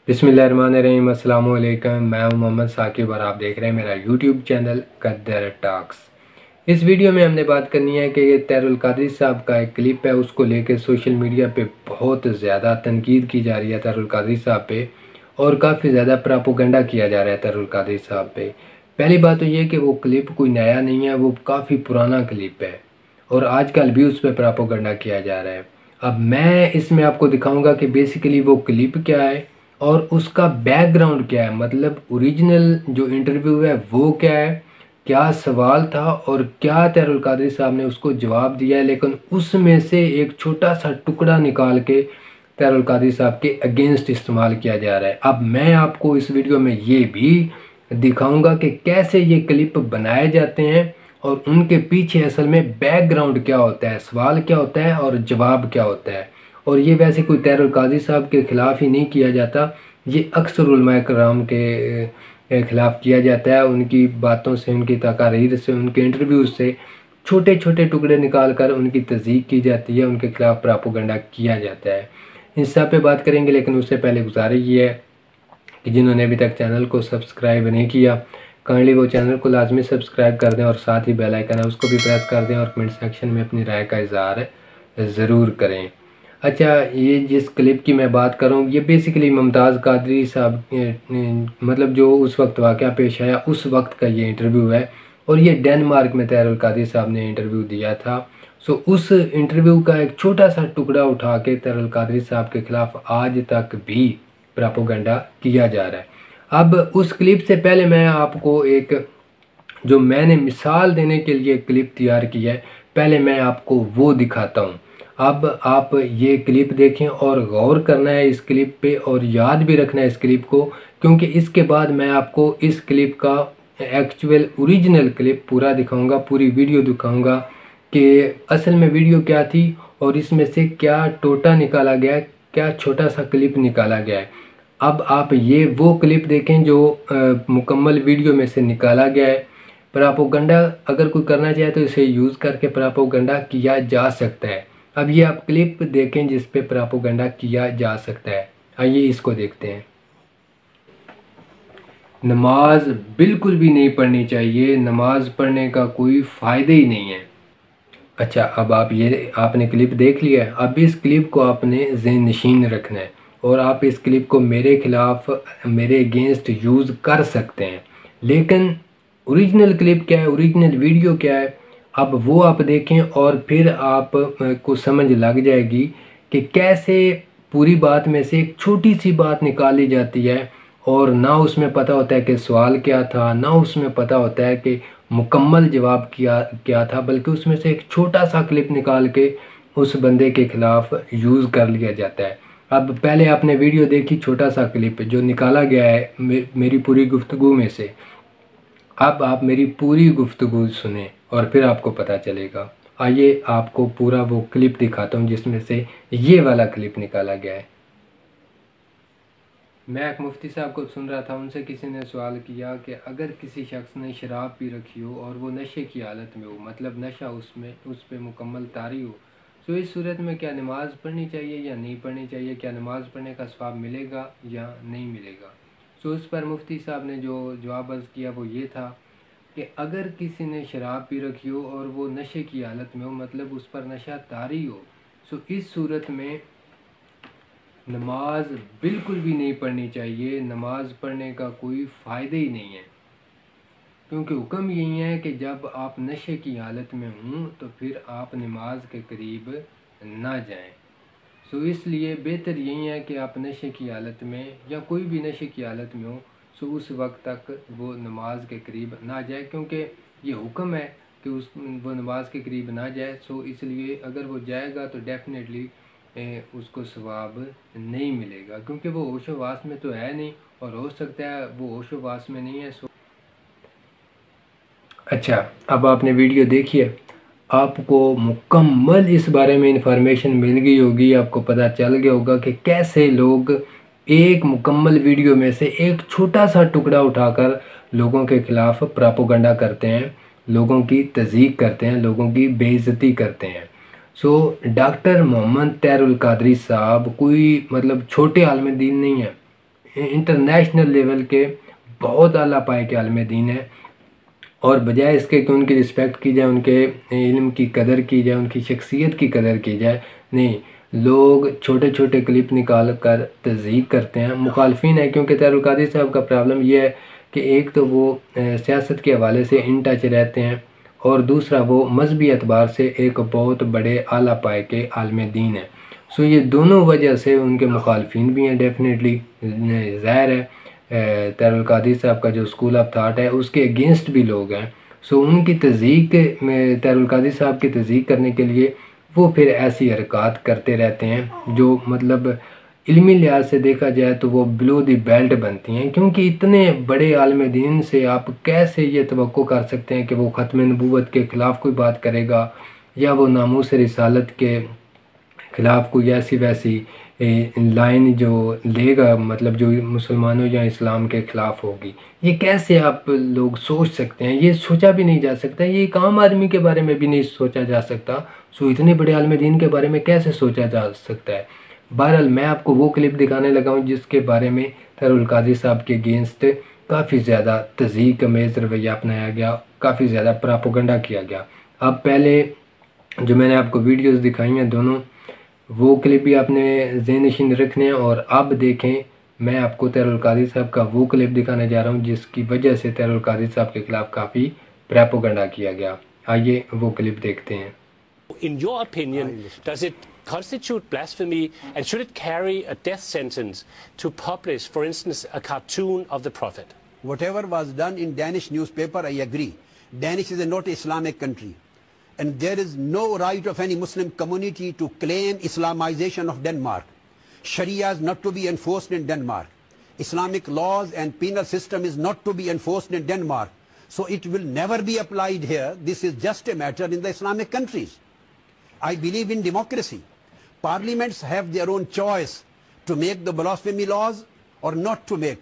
बिस्मिल्लाहिर्रहमानिर्रहीम, अस्सलाम वालेकुम। मैं हूं मोहम्मद साकिब और आप देख रहे हैं मेरा यूट्यूब चैनल गद्दार टॉक्स। इस वीडियो में हमने बात करनी है कि ये तैरुल कादरी साहब का एक क्लिप है, उसको लेकर सोशल मीडिया पे बहुत ज़्यादा तनकीद की जा रही है तैरुल कादरी साहब पे, और काफ़ी ज़्यादा प्रोपेगेंडा किया जा रहा है तैरुल कादरी साहब पे। पहली बात तो ये कि वो क्लिप कोई नया नहीं है, वो काफ़ी पुराना क्लिप है और आजकल भी उस पर प्रोपेगेंडा किया जा रहा है। अब मैं इसमें आपको दिखाऊंगा कि बेसिकली वो क्लिप क्या है और उसका बैकग्राउंड क्या है, मतलब ओरिजिनल जो इंटरव्यू है वो क्या है, क्या सवाल था और क्या तैरुल कादरी साहब ने उसको जवाब दिया है, लेकिन उसमें से एक छोटा सा टुकड़ा निकाल के तैरुल कादरी साहब के अगेंस्ट इस्तेमाल किया जा रहा है। अब मैं आपको इस वीडियो में ये भी दिखाऊंगा कि कैसे ये क्लिप बनाए जाते हैं और उनके पीछे असल में बैकग्राउंड क्या होता है, सवाल क्या होता है और जवाब क्या होता है। और ये वैसे कोई तैरुल कादरी साहब के ख़िलाफ़ ही नहीं किया जाता, ये अक्सर उलमाए कराम के ख़िलाफ़ किया जाता है। उनकी बातों से, उनकी तकारीर से, उनके इंटरव्यूज़ से छोटे छोटे टुकड़े निकाल कर उनकी तस्दीक की जाती है, उनके ख़िलाफ़ प्रोपेगेंडा किया जाता है। इन सब पे बात करेंगे, लेकिन उससे पहले गुजारिश ये है कि जिन्होंने अभी तक चैनल को सब्सक्राइब नहीं किया, काइंडली वो चैनल को लाजमी सब्सक्राइब कर दें और साथ ही बेल आइकन है उसको भी प्रेस कर दें और कमेंट सेक्शन में अपनी राय का इज़हार ज़रूर करें। अच्छा, ये जिस क्लिप की मैं बात कर रहा हूँ ये बेसिकली मुमताज़ कादरी साहब मतलब जो उस वक्त वाक़या पेश आया उस वक्त का ये इंटरव्यू है और ये डेनमार्क में तैरुल कादरी साहब ने इंटरव्यू दिया था। सो उस इंटरव्यू का एक छोटा सा टुकड़ा उठा के तैरुल कादरी साहब के ख़िलाफ़ आज तक भी प्रोपेगेंडा किया जा रहा है। अब उस क्लिप से पहले मैं आपको एक जो मैंने मिसाल देने के लिए क्लिप तैयार की है, पहले मैं आपको वो दिखाता हूँ। अब आप ये क्लिप देखें और गौर करना है इस क्लिप पे और याद भी रखना है इस क्लिप को, क्योंकि इसके बाद मैं आपको इस क्लिप का एक्चुअल ओरिजिनल क्लिप पूरा दिखाऊंगा, पूरी वीडियो दिखाऊंगा कि असल में वीडियो क्या थी और इसमें से क्या टोटा निकाला गया है, क्या छोटा सा क्लिप निकाला गया है। अब आप ये वो क्लिप देखें जो मुकम्मल वीडियो में से निकाला गया है। प्रोपेगेंडा अगर कोई करना चाहे तो इसे यूज़ करके प्रोपेगेंडा किया जा सकता है। अब ये आप क्लिप देखें जिस पे प्रोपेगेंडा किया जा सकता है। आइए इसको देखते हैं। नमाज बिल्कुल भी नहीं पढ़नी चाहिए, नमाज पढ़ने का कोई फ़ायदा ही नहीं है। अच्छा, अब आपने क्लिप देख लिया है। अब इस क्लिप को आपने ज़हन नशीन रखना है और आप इस क्लिप को मेरे ख़िलाफ़, मेरे अगेंस्ट यूज़ कर सकते हैं, लेकिन ओरिजिनल क्लिप क्या है, ओरिजिनल वीडियो क्या है, अब वो आप देखें और फिर आप को समझ लग जाएगी कि कैसे पूरी बात में से एक छोटी सी बात निकाली जाती है और ना उसमें पता होता है कि सवाल क्या था, ना उसमें पता होता है कि मुकम्मल जवाब क्या क्या था, बल्कि उसमें से एक छोटा सा क्लिप निकाल के उस बंदे के ख़िलाफ़ यूज़ कर लिया जाता है। अब पहले आपने वीडियो देखी, छोटा सा क्लिप जो निकाला गया है मेरी पूरी गुफ्तगू में से। अब आप मेरी पूरी गुफ्तगू सुने और फिर आपको पता चलेगा। आइए आपको पूरा वो क्लिप दिखाता हूँ जिसमें से ये वाला क्लिप निकाला गया है। मैं एक मुफ्ती साहब को सुन रहा था, उनसे किसी ने सवाल किया कि अगर किसी शख्स ने शराब पी रखी हो और वो नशे की हालत में हो, मतलब नशा उसमें उस पर मुकम्मल तारी हो, तो इस सूरत में क्या नमाज़ पढ़नी चाहिए या नहीं पढ़नी चाहिए, क्या नमाज़ पढ़ने का सवाब मिलेगा या नहीं मिलेगा। तो उस पर मुफ्ती साहब ने जो जवाब अर्ज़ किया वो ये था कि अगर किसी ने शराब पी रखी हो और वो नशे की हालत में हो, मतलब उस पर नशा तारी हो, तो इस सूरत में नमाज बिल्कुल भी नहीं पढ़नी चाहिए, नमाज पढ़ने का कोई फ़ायदा ही नहीं है, क्योंकि हुक्म यही है कि जब आप नशे की हालत में हों तो फिर आप नमाज के करीब ना जाएं। सो इसलिए बेहतर यही है कि आप नशे की हालत में या कोई भी नशे की हालत में हो, सो उस वक्त तक वो नमाज के करीब ना जाए, क्योंकि ये हुक्म है कि वो नमाज के करीब ना जाए। सो इसलिए अगर वो जाएगा तो डेफिनेटली उसको सवाब नहीं मिलेगा, क्योंकि वो होशोवास में तो है नहीं और हो सकता है वो होशोवास में नहीं है। सो अच्छा, अब आपने वीडियो देखी है, आपको मुकम्मल इस बारे में इंफॉर्मेशन मिल गई होगी, आपको पता चल गया होगा कि कैसे लोग एक मुकम्मल वीडियो में से एक छोटा सा टुकड़ा उठाकर लोगों के ख़िलाफ़ प्रोपेगेंडा करते हैं, लोगों की तज़यीक़ करते हैं, लोगों की बेइज्जती करते हैं। सो डॉक्टर मोहम्मद तैरुल कादरी साहब कोई मतलब छोटे आलिम दीन नहीं है, इंटरनेशनल लेवल के बहुत आला पाए के आलिम दीन है, और बजाय इसके कि उनकी रिस्पेक्ट की जाए, उनके इल्म की कदर की जाए, उनकी शख्सियत की कदर की जाए, नहीं, लोग छोटे छोटे क्लिप निकाल कर तज़हीक करते हैं। मुखालफिन है, क्योंकि तैरुल कादरी साहब का प्रॉब्लम यह है कि एक तो वो सियासत के हवाले से इन टच रहते हैं, और दूसरा वो मजहबी एतबार से एक बहुत बड़े आला पाए के आलिम दीन है। सो ये दोनों वजह से उनके मुखालफिन भी हैं डेफिनेटली। ज़ाहिर है तैरुल कादरी साहब का जो स्कूल ऑफ थाट है उसके अगेंस्ट भी लोग हैं। सो उनकी तज़हीक में, तैरुल कादरी साहब की तज़हीक करने के लिए वो फिर ऐसी हरकत करते रहते हैं जो मतलब इल्मी लिहाज से देखा जाए तो वो बिलो दी बेल्ट बनती हैं, क्योंकि इतने बड़े आलिम दीन से आप कैसे ये तवक्को कर सकते हैं कि वो ख़त्म नबूवत के ख़िलाफ़ कोई बात करेगा, या वो नामूस रिसालत के ख़िलाफ़ कोई ऐसी वैसी लाइन जो लेगा, मतलब जो मुसलमानों या इस्लाम के ख़िलाफ़ होगी। ये कैसे आप लोग सोच सकते हैं? ये सोचा भी नहीं जा सकता, ये एक आम आदमी के बारे में भी नहीं सोचा जा सकता। सो इतने बड़े आलिम दीन के बारे में कैसे सोचा जा सकता है? बहरहाल मैं आपको वो क्लिप दिखाने लगा हूँ जिसके बारे में तैरुल कादरी साहब के अगेंस्ट काफ़ी ज़्यादा तज़हीक अमेज़ रवैया अपनाया गया, काफ़ी ज़्यादा प्रोपेगेंडा किया गया। अब पहले जो मैंने आपको वीडियोज़ दिखाई हैं दोनों, वो क्लिप भी आपने ज़हन-नशीन रखने हैं, और अब देखें मैं आपको तैरुल कादरी साहब का वो क्लिप दिखाने जा रहा हूँ जिसकी वजह से तैरुल कादरी साहब के खिलाफ काफ़ी प्रोपेगेंडा किया गया। आइए वो क्लिप देखते हैं। In your opinion, does it constitute blasphemy, and should it carry a death sentence to publish, for instance, a cartoon of the Prophet? Whatever was done in Danish newspaper, I agree. Danish is not an Islamic country, and there is no right of any Muslim community to claim Islamization of Denmark. Sharia is not to be enforced in Denmark. Islamic laws and penal system is not to be enforced in Denmark. So it will never be applied here. This is just a matter in the Islamic countries. I believe in democracy. Parliaments have their own choice to make the blasphemy laws or not to make,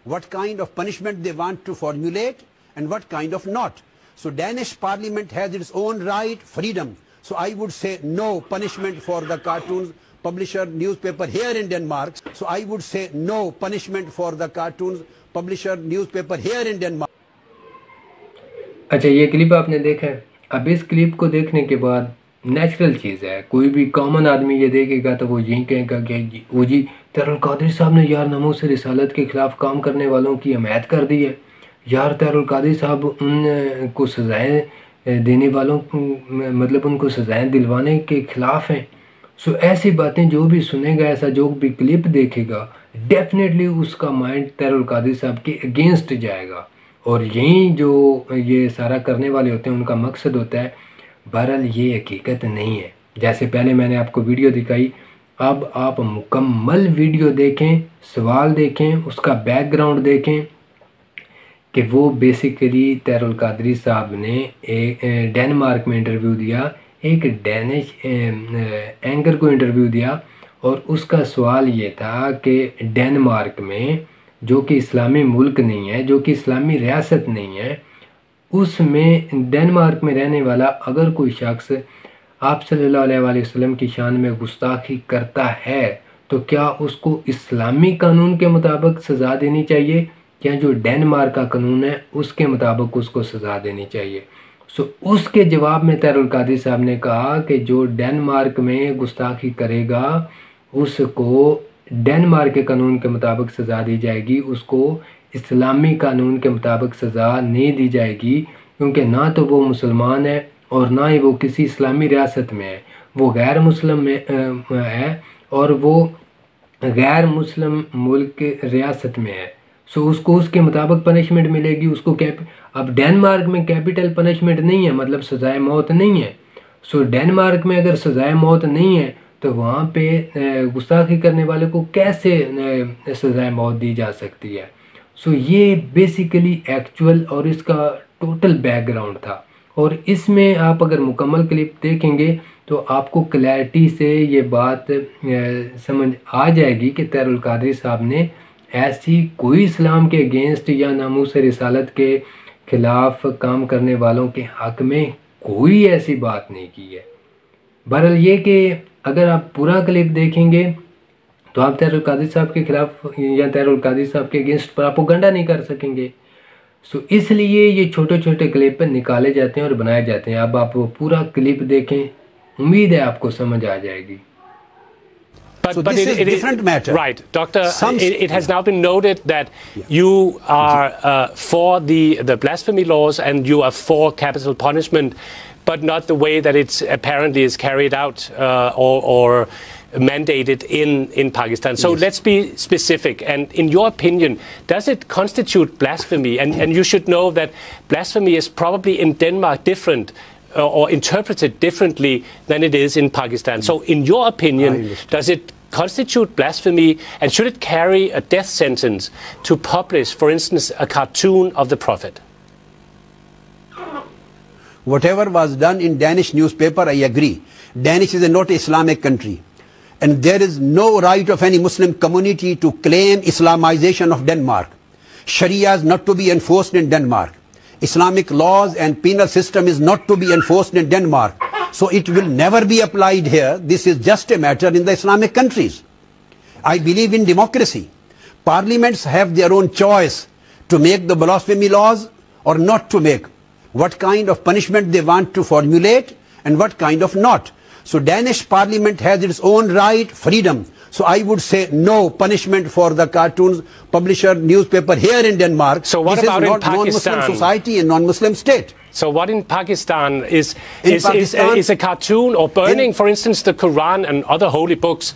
what kind of punishment they want to formulate and what kind of not. So Danish parliament has its own right, freedom. So I would say no punishment for the cartoons publisher newspaper here in Denmark. So I would say no punishment for the cartoons publisher newspaper here in Denmark. अच्छा, ये clip आपने देखा है। अब इस clip को देखने के बाद नेचुरल चीज़ है, कोई भी कॉमन आदमी ये देखेगा तो वो यही कहेगा कि वो जी तैरुल कादरी साहब ने यार नामूस रिसालत के ख़िलाफ़ काम करने वालों की हमायत कर दी है, यार तैरुल कादरी साहब उनको सज़ाएँ देने वालों मतलब उनको सज़ाएँ दिलवाने के ख़िलाफ़ हैं। सो ऐसी बातें जो भी सुनेगा, ऐसा जो भी क्लिप देखेगा, डेफिनेटली उसका माइंड तैरुल कादरी साहब के अगेंस्ट जाएगा, और यही जो ये सारा करने वाले होते हैं उनका मकसद होता है। बहरहाल ये हकीकत नहीं है। जैसे पहले मैंने आपको वीडियो दिखाई, अब आप मुकम्मल वीडियो देखें, सवाल देखें, उसका बैकग्राउंड देखें कि वो बेसिकली तैरुल कादरी साहब ने एक डेनमार्क में इंटरव्यू दिया, एक डैनिश एंकर को इंटरव्यू दिया, और उसका सवाल ये था कि डेनमार्क में जो कि इस्लामी मुल्क नहीं है, जो कि इस्लामी रियासत नहीं है, उसमें डेनमार्क में रहने वाला अगर कोई शख्स आप सल्लल्लाहु अलैहि वसल्लम की शान में गुस्ताखी करता है तो क्या उसको इस्लामी कानून के मुताबिक सज़ा देनी चाहिए, या जो डेनमार्क का कानून है उसके मुताबिक उसको सज़ा देनी चाहिए। सो उसके जवाब में तैरुल कादरी साहब ने कहा कि जो डेनमार्क में गुस्ताखी करेगा उसको डेनमार्क के कानून के मुताबिक सज़ा दी जाएगी, उसको इस्लामी कानून के मुताबिक सज़ा नहीं दी जाएगी, क्योंकि ना तो वो मुसलमान है और ना ही वो किसी इस्लामी रियासत में है, वो गैर मुस्लिम में है, और वो गैर मुस्लिम मुल्क के रियासत में है। सो उसको उसके मुताबिक पनिशमेंट मिलेगी। उसको अब डेनमार्क में कैपिटल पनिशमेंट नहीं है, मतलब सज़ाए मौत नहीं है। सो डेनमार्क में अगर सज़ाए मौत नहीं है तो वहाँ पे गुस्ताखी करने वाले को कैसे सज़ाए मौत दी जा सकती है। सो ये बेसिकली एक्चुअल और इसका टोटल बैकग्राउंड था, और इसमें आप अगर मुकम्मल क्लिप देखेंगे तो आपको क्लैरिटी से ये बात समझ आ जाएगी कि तैरुल कादरी साहब ने ऐसी कोई इस्लाम के अगेंस्ट या नामूस रिसालत के ख़िलाफ़ काम करने वालों के हक़ में कोई ऐसी बात नहीं की है। बहरहाल ये कि अगर आप पूरा क्लिप देखेंगे तो आप तैरुल कादरी साहब के खिलाफ या तैरुल कादरी साहब के अगेंस्ट प्रोपेगेंडा नहीं कर सकेंगे। सो इसलिए ये छोटे छोटे क्लिप निकाले जाते हैं और बनाए जाते हैं। अब आप वो पूरा क्लिप देखें, उम्मीद है आपको समझ आ जाएगी। So this is a different matter. Right, Doctor, it has now been noted that you are for the blasphemy laws and you are for capital punishment, but not the way that it's apparently is carried out or mandated in Pakistan. So let's be specific. And in your opinion, does it constitute blasphemy? And you should know that blasphemy is probably in Denmark different or interpreted differently than it is in Pakistan. So in your opinion, does it constitute blasphemy, and should it carry a death sentence to publish, for instance, a cartoon of the Prophet? Whatever was done in Danish newspaper, I agree. Danish is not an Islamic country. And there is no right of any Muslim community to claim Islamization of Denmark. Sharia is not to be enforced in Denmark. Islamic laws and penal system is not to be enforced in Denmark. So it will never be applied here. This is just a matter in the Islamic countries. I believe in democracy. Parliaments have their own choice to make the blasphemy laws or not to make. What kind of punishment they want to formulate and what kind of not. So Danish parliament has its own right, freedom. So I would say no punishment for the cartoons publisher newspaper here in Denmark. So what about in Pakistan? Non-Muslim society and non-Muslim state. So what in Pakistan is a cartoon or burning, for instance, the Quran and other holy books,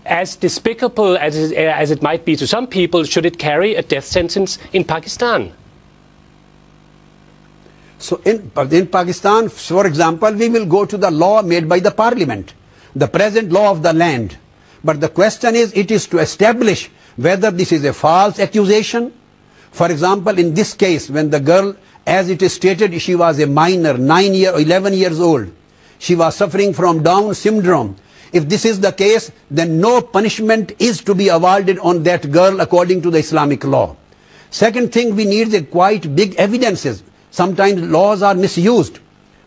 as despicable as it might be to some people, should it carry a death sentence in Pakistan? So in Pakistan, for example, we will go to the law made by the parliament, the present law of the land. But the question is, it is to establish whether this is a false accusation. For example, in this case, when the girl, as it is stated, she was a minor, 11 years old. She was suffering from Down syndrome. If this is the case, then no punishment is to be awarded on that girl according to the Islamic law. Second thing, we need a quite big evidences. Sometimes laws are misused.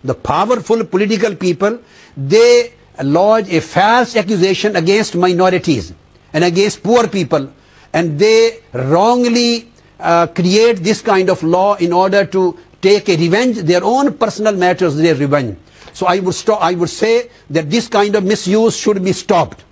The powerful political people, they lodge a false accusation against minorities and against poor people, and they wrongly create this kind of law in order to take a revenge, their own personal matters, their revenge. So I would say that this kind of misuse should be stopped.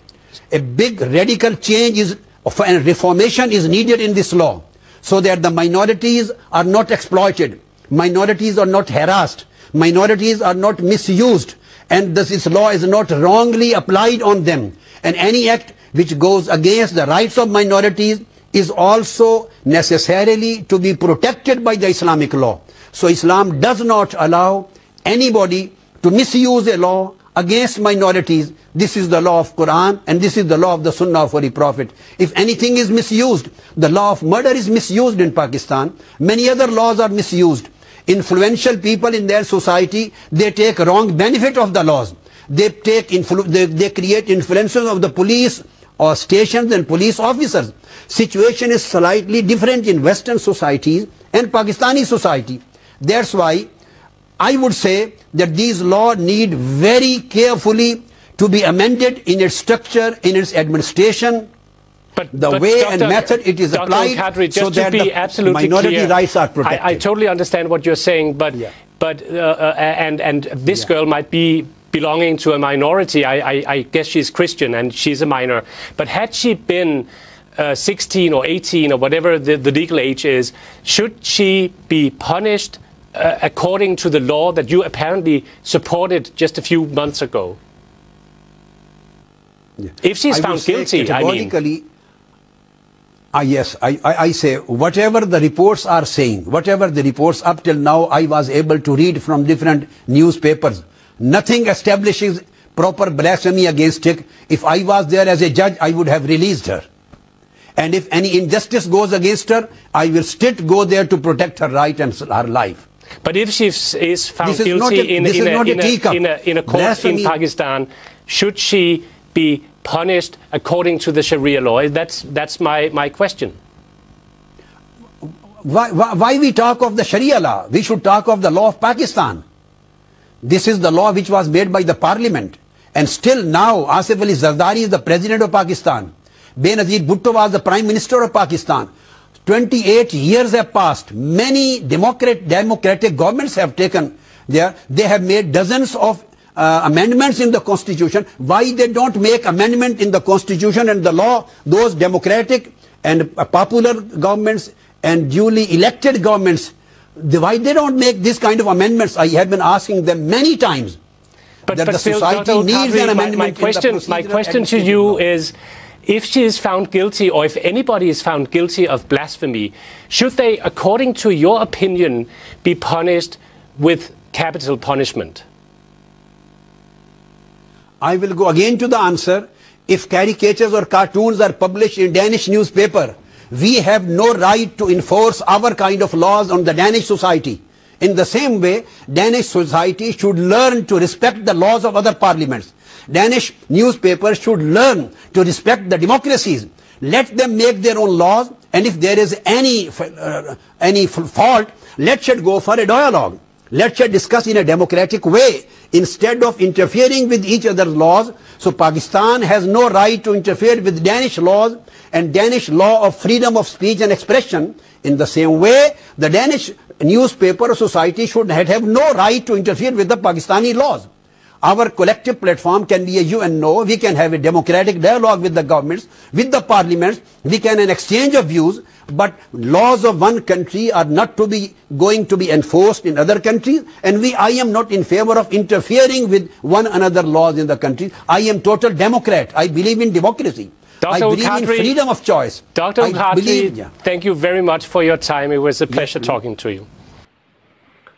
A big radical change and reformation is needed in this law, so that the minorities are not exploited, minorities are not harassed, minorities are not misused, and this law is not wrongly applied on them. And any act which goes against the rights of minorities is also necessarily to be protected by the Islamic law. So Islam does not allow anybody to misuse a law against minorities. This is the law of Quran and this is the law of the Sunnah of Holy Prophet. If anything is misused, the law of murder is misused in Pakistan. Many other laws are misused. Influential people in their society, they take wrong benefit of the laws. They create influences of the police or stations and police officers. Situation is slightly different in Western societies and Pakistani society. That's why I would say that these laws need very carefully to be amended in its structure, in its administration, but way and method it is applied, Qadri, so that the minority rights are protected. I totally understand what you're saying, but this girl might be belonging to a minority. I guess she's Christian and she's a minor. But had she been 16 or 18 or whatever the legal age is, should she be punished according to the law that you apparently supported just a few months ago? Yeah. If she's found guilty, I mean. Yes, I say whatever the reports are saying, whatever the reports up till now I was able to read from different newspapers, nothing establishes proper blasphemy against her. If I was there as a judge, I would have released her. And if any injustice goes against her, I will still go there to protect her right and her life. But if she is found guilty in a court in Pakistan, should she be punished according to the Sharia law? That's my question. Why we talk of the Sharia law? We should talk of the law of Pakistan. This is the law which was made by the parliament. And still now, Asif Ali Zardari is the president of Pakistan. Benazir Bhutto was the Prime Minister of Pakistan. 28 years have passed. Many democratic governments have taken there. They have made dozens of amendments in the constitution. Why they don't make amendment in the constitution and the law? Those democratic and popular governments and duly elected governments, why they don't make this kind of amendments? I have been asking them many times. But the still, society Dr. needs Qadri, an amendment. my question to you is, if she is found guilty, or if anybody is found guilty of blasphemy, should they, according to your opinion, be punished with capital punishment? I will go again to the answer. If caricatures or cartoons are published in Danish newspaper, we have no right to enforce our kind of laws on the Danish society. In the same way, Danish society should learn to respect the laws of other parliaments. Danish newspapers should learn to respect the democracies. Let them make their own laws, and if there is any fault, let's go for a dialogue. Let's discuss in a democratic way instead of interfering with each other's laws. So Pakistan has no right to interfere with Danish laws and Danish law of freedom of speech and expression. In the same way, the Danish newspaper society should have no right to interfere with the Pakistani laws. Our collective platform can be a UNO. We can have a democratic dialogue with the governments, with the parliaments. We can an exchange of views, but laws of one country are not going to be enforced in other countries. And I am not in favor of interfering with one another laws in the country. I am total Democrat. I believe in democracy. I believe in freedom of choice. Dr. Qadri, thank you very much for your time. It was a pleasure talking to you.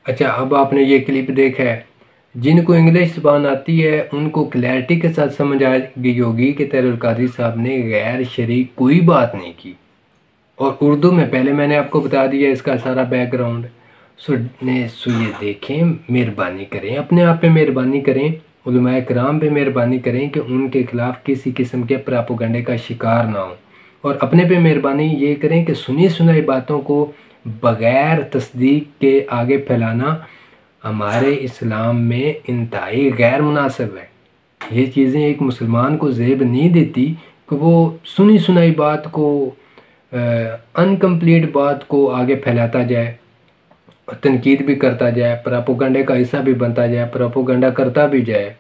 अच्छा, अब आपने ये clip देखा है। जिनको English ज़बान आती है उनको क्लैरिटी के साथ समझ आ गई होगी कि तैरुल कादरी साहब ने गैर शरई कोई बात नहीं की, और उर्दू में पहले मैंने आपको बता दिया इसका सारा बैकग्राउंड। सो ये देखें, मेहरबानी करें, अपने आप पे मेहरबानी करें, उलमाए कराम पे मेहरबानी करें कि उनके ख़िलाफ़ किसी किस्म के प्रोपेगेंडे का शिकार ना हो, और अपने पे मेहरबानी ये करें कि सुनी सुनाई बातों को बग़ैर तस्दीक के आगे फैलाना हमारे इस्लाम में इंतहाई गैर मुनासिब है। ये चीज़ें एक मुसलमान को ज़ेब नहीं देती कि वो सुनी सुनाई बात को, अनकम्प्लीट बात को आगे फैलाता जाए, तनकीद भी करता जाए, प्रोपेगेंडे का हिस्सा भी बनता जाए, प्रोपेगेंडा करता भी जाए।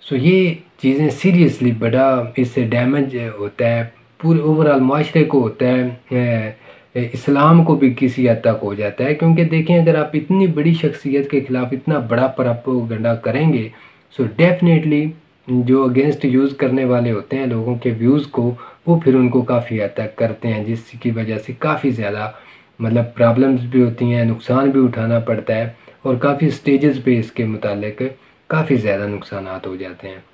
सो ये चीज़ें सीरियसली बड़ा इससे डैमेज होता है, पूरे ओवरऑल माशरे को होता है, इस्लाम को भी किसी हद तक हो जाता है। क्योंकि देखें, अगर आप इतनी बड़ी शख्सियत के ख़िलाफ़ इतना बड़ा प्रोपेगेंडा करेंगे, सो डेफिनेटली जो अगेंस्ट यूज़ करने वाले होते हैं लोगों के व्यूज़ को, वो फिर उनको काफ़ी हद तक करते हैं, जिसकी वजह से काफ़ी ज़्यादा मतलब प्रॉब्लम्स भी होती हैं, नुकसान भी उठाना पड़ता है, और काफ़ी स्टेजेस पे इसके मुतालिक काफ़ी ज़्यादा नुकसानात हो जाते हैं।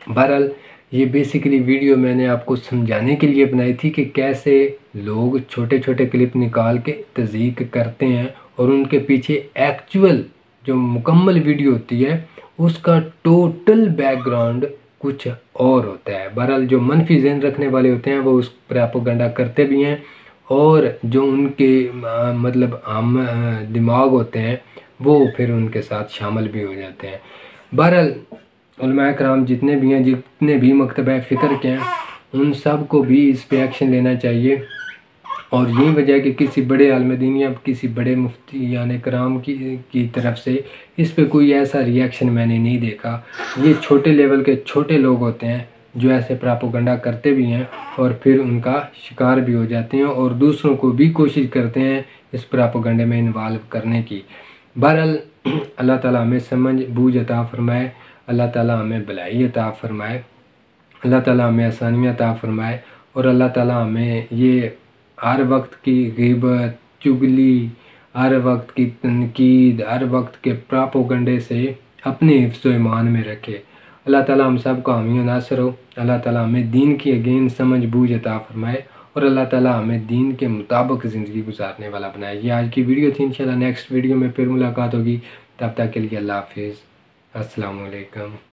बहरहाल ये बेसिकली वीडियो मैंने आपको समझाने के लिए बनाई थी कि कैसे लोग छोटे छोटे क्लिप निकाल के तज़ीक करते हैं, और उनके पीछे एक्चुअल जो मुकम्मल वीडियो होती है उसका टोटल बैकग्राउंड कुछ और होता है। बहरहाल जो मनफी ज़हन रखने वाले होते हैं वो उस प्रोपेगेंडा करते भी हैं, और जो उनके मतलब आम दिमाग होते हैं वो फिर उनके साथ शामिल भी हो जाते हैं। बहरहाल उलमाए कराम जितने भी हैं, जितने भी मकतबा फ़िक्र के हैं, उन सब को भी इस पे एक्शन लेना चाहिए। और यही वजह है कि किसी बड़े आलिम दीन या किसी बड़े मुफ्ती यानी कराम की तरफ से इस पे कोई ऐसा रिएक्शन मैंने नहीं देखा। ये छोटे लेवल के छोटे लोग होते हैं जो ऐसे प्रोपेगेंडा करते भी हैं और फिर उनका शिकार भी हो जाते हैं, और दूसरों को भी कोशिश करते हैं इस प्रोपेगेंडे में इन्वॉल्व करने की। बहरहाल अल्लाह ताला हमें समझ बूझ अता फरमाए, अल्लाह ताला हमें भलाई अता फरमाए, अल्लाह ताला हमें आसानियाँ अता फरमाए, और अल्लाह ताला हमें ये हर वक्त की ग़ीबत, चुगली, हर वक्त की तनकीद, हर वक्त के प्रोपेगेंडे से अपने हिफ्ज़ व ईमान में रखे। अल्लाह ताला हम सब का हामी नासर हो। अल्लाह ताला हमें दीन की अगेन समझ बूझ अता फरमाए, और अल्लाह ताला हमें दीन के मुताबिक ज़िंदगी गुजारने वाला बनाए। ये आज की वीडियो थी। इंशाल्लाह नेक्स्ट वीडियो में फिर मुलाकात होगी। तब तक के लिए अल्लाह हाफिज़, अस्सलामु अलैकुम।